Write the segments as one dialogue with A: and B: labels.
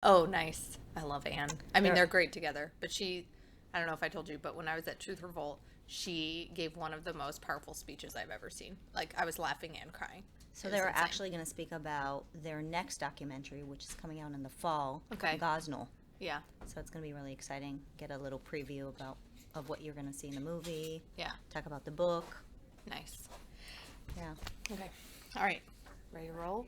A: Oh, nice. I love Anne. I mean, they're great together. But I don't know if I told you, but when I was at Truth Revolt, she gave one of the most powerful speeches I've ever seen. Like, I was laughing and crying.
B: So
A: It was
B: they're
A: insane.
B: actually going to speak about their next documentary, which is coming out in the fall,
A: Okay.
B: Gosnell.
A: Yeah.
B: So it's going to be really exciting. Get a little preview of what you're going to see in the movie.
A: Yeah.
B: Talk about the book.
A: Nice.
B: Yeah.
A: Okay. All right. Ready to roll?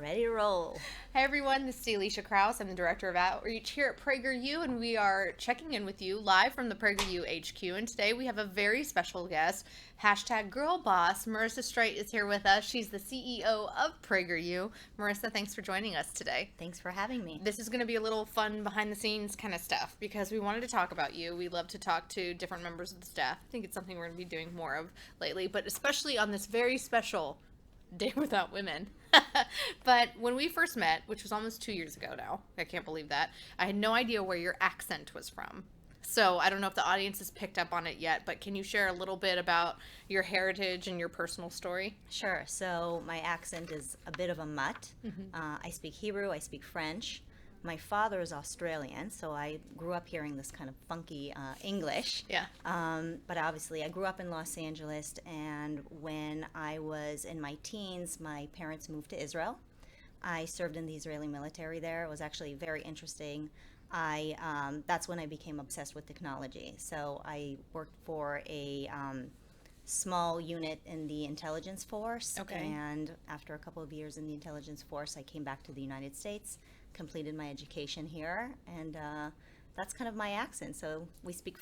B: Ready to roll.
A: Hi, everyone. This is Elisha Krauss. I'm the Director of Outreach here at PragerU, and we are checking in with you live from the PragerU HQ. And today we have a very special guest, #GirlBoss. Marissa Streit is here with us. She's the CEO of PragerU. Marissa, thanks for joining us today.
B: Thanks for having me.
A: This is going to be a little fun behind-the-scenes kind of stuff because we wanted to talk about you. We love to talk to different members of the staff. I think it's something we're going to be doing more of lately, but especially on this very special Day Without Women. But when we first met, which was almost 2 years ago now, I can't believe that, I had no idea where your accent was from. So I don't know if the audience has picked up on it yet, but can you share a little bit about your heritage and your personal story?
B: Sure. So my accent is a bit of a mutt. I speak Hebrew, I speak French. My father is Australian, so I grew up hearing this kind of funky English.
A: Yeah.
B: But obviously, I grew up in Los Angeles, and when I was in my teens, my parents moved to Israel. I served in the Israeli military there. It was actually very interesting. That's when I became obsessed with technology. So I worked for a small unit in the intelligence force.
A: Okay.
B: And after a couple of years in the intelligence force, I came back to the United States, completed my education here, and that's kind of my accent. So we speak.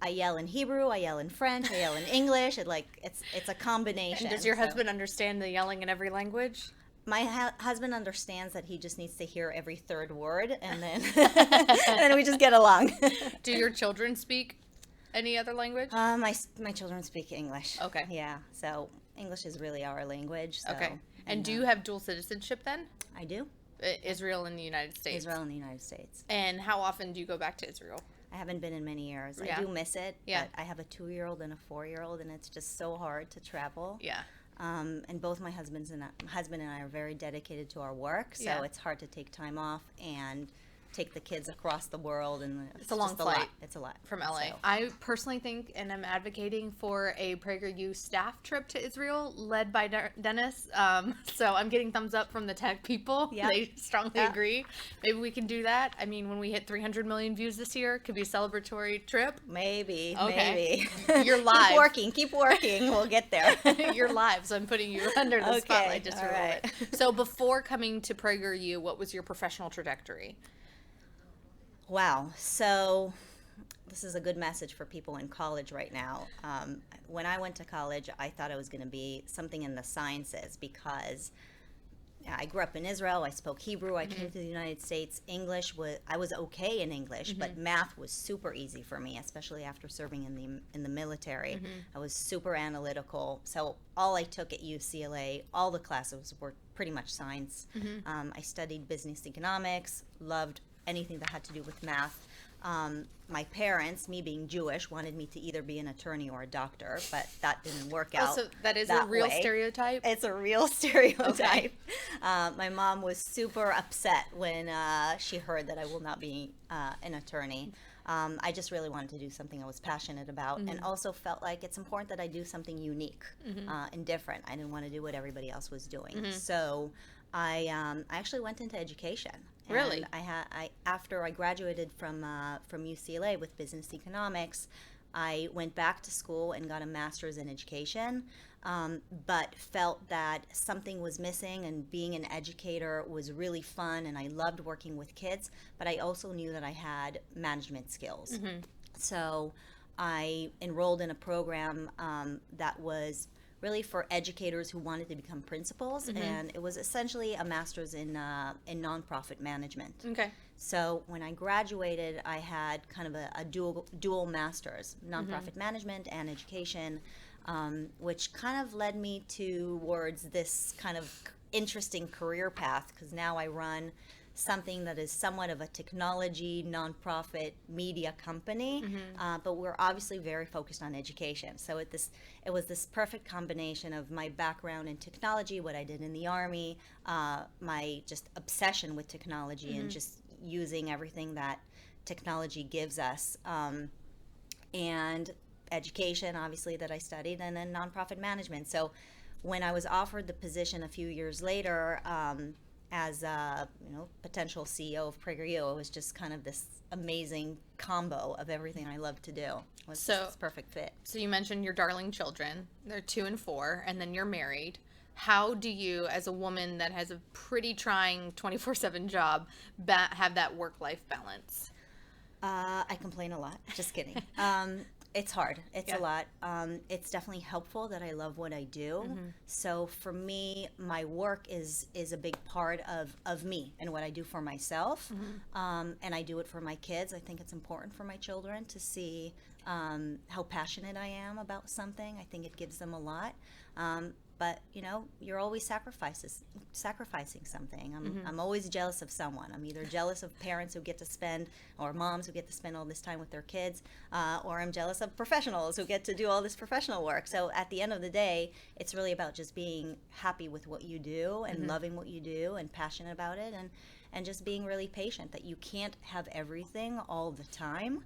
B: I yell in Hebrew, I yell in French, I yell in English. It's a combination.
A: And does your
B: So
A: husband understand the yelling in every language?
B: my husband understands that he just needs to hear every third word, and then and then we just get along.
A: Do your children speak any other language?
B: My children speak English.
A: Okay.
B: Yeah, so English is really our language. So,
A: Okay. And do you have dual citizenship then?
B: I do.
A: Israel and the United States.
B: Israel and the United States.
A: And how often do you go back to Israel?
B: I haven't been in many years.
A: Yeah.
B: I do miss it,
A: Yeah.
B: but I have a 2-year-old and a 4-year-old, and it's just so hard to travel.
A: Yeah.
B: And both my husband and I are very dedicated to our work, so
A: Yeah.
B: it's hard to take time off and take the kids across the world, and
A: It's a long
B: just
A: flight.
B: lot. It's a lot
A: From LA.
B: So,
A: I personally think, and I'm advocating for a PragerU staff trip to Israel led by Dennis. So I'm getting thumbs up from the tech people.
B: Yeah.
A: They strongly
B: Yeah.
A: agree. Maybe we can do that. I mean, when we hit 300 million views this year, it could be a celebratory trip.
B: maybe.
A: Okay. You're live.
B: Keep working. We'll get there.
A: You're live, so I'm putting you under the
B: Okay,
A: spotlight just for
B: all
A: a little
B: right.
A: bit. So before coming to PragerU, what was your professional trajectory?
B: Wow. So this is a good message for people in college right now. When I went to college, I thought I was going to be something in the sciences because I grew up in Israel. I spoke Hebrew. I came to the United States. I was okay in English, but math was super easy for me, especially after serving in the military. I was super analytical. So all I took at UCLA, all the classes were pretty much science. I studied business economics, loved anything that had to do with math. My parents, me being Jewish, wanted me to either be an attorney or a doctor, but that didn't work out.
A: So that is a real
B: way.
A: stereotype?
B: It's a real stereotype. My mom was super upset when she heard that I will not be an attorney. I just really wanted to do something I was passionate about, and also felt like it's important that I do something unique and different. I didn't want to do what everybody else was doing. So I actually went into education.
A: Really?
B: And after I graduated from UCLA with business economics, I went back to school and got a master's in education, but felt that something was missing, and being an educator was really fun, and I loved working with kids, but I also knew that I had management skills. So I enrolled in a program that was really for educators who wanted to become principals, and it was essentially a master's in nonprofit management.
A: Okay.
B: So when I graduated, I had kind of a dual master's, nonprofit management and education, which kind of led me towards this kind of interesting career path, because now I run something that is somewhat of a technology, nonprofit media company, but we're obviously very focused on education. So it was this perfect combination of my background in technology, what I did in the Army, my just obsession with technology and just using everything that technology gives us, and education, obviously, that I studied, and then nonprofit management. So when I was offered the position a few years later, as a potential CEO of PragerU, it was just kind of this amazing combo of everything I love to do. It was just this perfect fit.
A: So you mentioned your darling children. They're 2 and 4, and then you're married. How do you, as a woman that has a pretty trying 24/7 job, have that work-life balance?
B: I complain a lot. Just kidding. It's hard. It's a lot. It's definitely helpful that I love what I do. So for me, my work is a big part of me and what I do for myself. And I do it for my kids. I think it's important for my children to see how passionate I am about something. I think it gives them a lot. But you're always sacrificing something. I'm always jealous of someone. I'm either jealous of parents who get to spend, or moms who get to spend all this time with their kids, or I'm jealous of professionals who get to do all this professional work. So at the end of the day, it's really about just being happy with what you do and loving what you do and passionate about it, and just being really patient that you can't have everything all the time,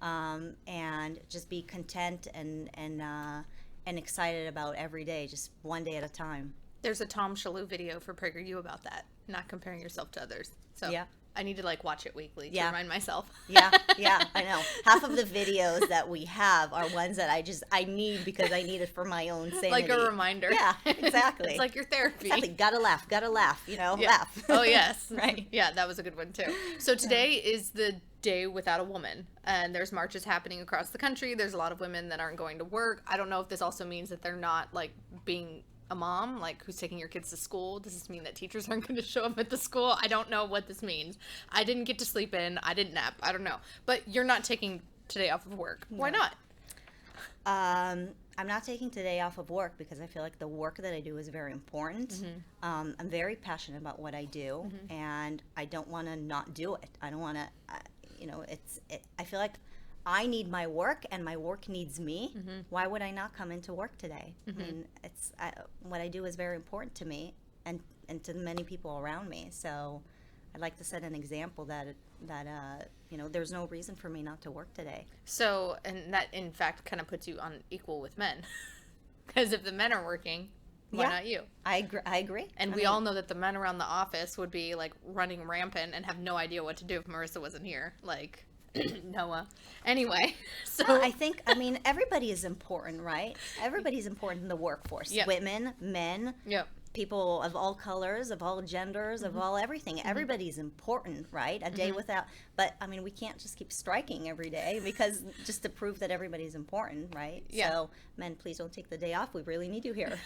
B: and just be content and excited about every day, just one day at a time.
A: There's a Tom Shalhoub video for PragerU about that, not comparing yourself to others. So
B: yeah.
A: I need to watch it weekly to remind myself.
B: Yeah, I know. Half of the videos that we have are ones that I need because I need it for my own sanity.
A: Like a reminder.
B: Yeah, exactly.
A: It's like your therapy.
B: Exactly. Gotta laugh, laugh.
A: Oh, yes.
B: Right.
A: Yeah, that was a good one, too. So today is the Day Without a Woman, and there's marches happening across the country. There's a lot of women that aren't going to work. I don't know if this also means that they're not, being a mom, who's taking your kids to school. Does this mean that teachers aren't going to show up at the school? I don't know what this means. I didn't get to sleep in. I didn't nap. I don't know. But you're not taking today off of work. Why not?
B: I'm not taking today off of work because I feel like the work that I do is very important. I'm very passionate about what I do, and I don't want to not do it. I don't want to, I feel like I need my work and my work needs me. Why would I not come into work today? I mean, what I do is very important to me and to the many people around me. So I'd like to set an example that there's no reason for me not to work today.
A: So, and that in fact kind of puts you on equal with men. Because if the men are working, why not you?
B: I agree.
A: And we all know that the men around the office would be running rampant and have no idea what to do if Marissa wasn't here. Noah. Anyway, so
B: I think, everybody is important, right? Everybody's important in the workforce.
A: Yep.
B: Women, men, people of all colors, of all genders, of all everything. Everybody's important, right? A day without, but we can't just keep striking every day because just to prove that everybody's important, right?
A: Yeah.
B: So, men, please don't take the day off. We really need you here.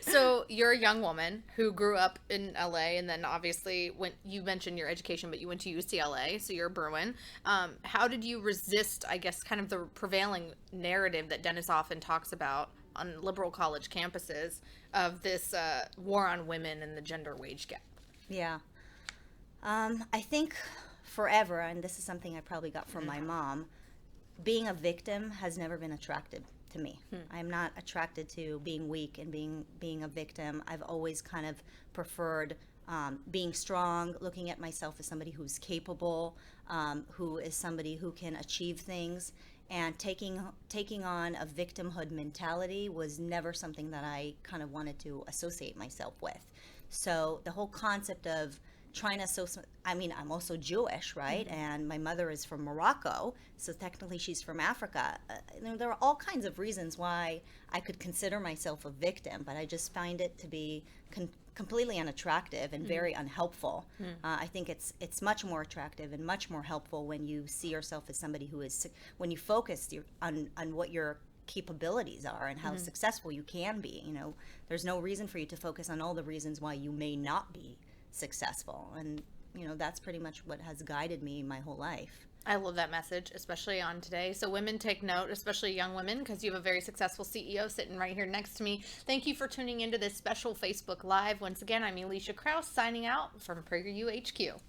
A: So you're a young woman who grew up in LA, and then obviously you mentioned your education, but you went to UCLA, so you're a Bruin. How did you resist, I guess, kind of the prevailing narrative that Dennis often talks about on liberal college campuses of this war on women and the gender wage gap?
B: Yeah. I think forever, and this is something I probably got from my mom, being a victim has never been attractive to me. I'm not attracted to being weak and being a victim. I've always kind of preferred being strong, looking at myself as somebody who's capable, who is somebody who can achieve things. And taking on a victimhood mentality was never something that I kind of wanted to associate myself with. So the whole concept of trying to I'm also Jewish, right? And my mother is from Morocco, so technically she's from Africa. There are all kinds of reasons why I could consider myself a victim, but I just find it to be completely unattractive and very unhelpful. I think it's much more attractive and much more helpful when you see yourself as somebody who is, when you focus on what your capabilities are and how successful you can be. There's no reason for you to focus on all the reasons why you may not be successful, and that's pretty much what has guided me my whole life.
A: I love that message, especially on today. So women, take note, especially young women, because you have a very successful CEO sitting right here next to me. Thank you for tuning into this special Facebook Live. Once again, I'm Elisha Krauss signing out from PragerU HQ.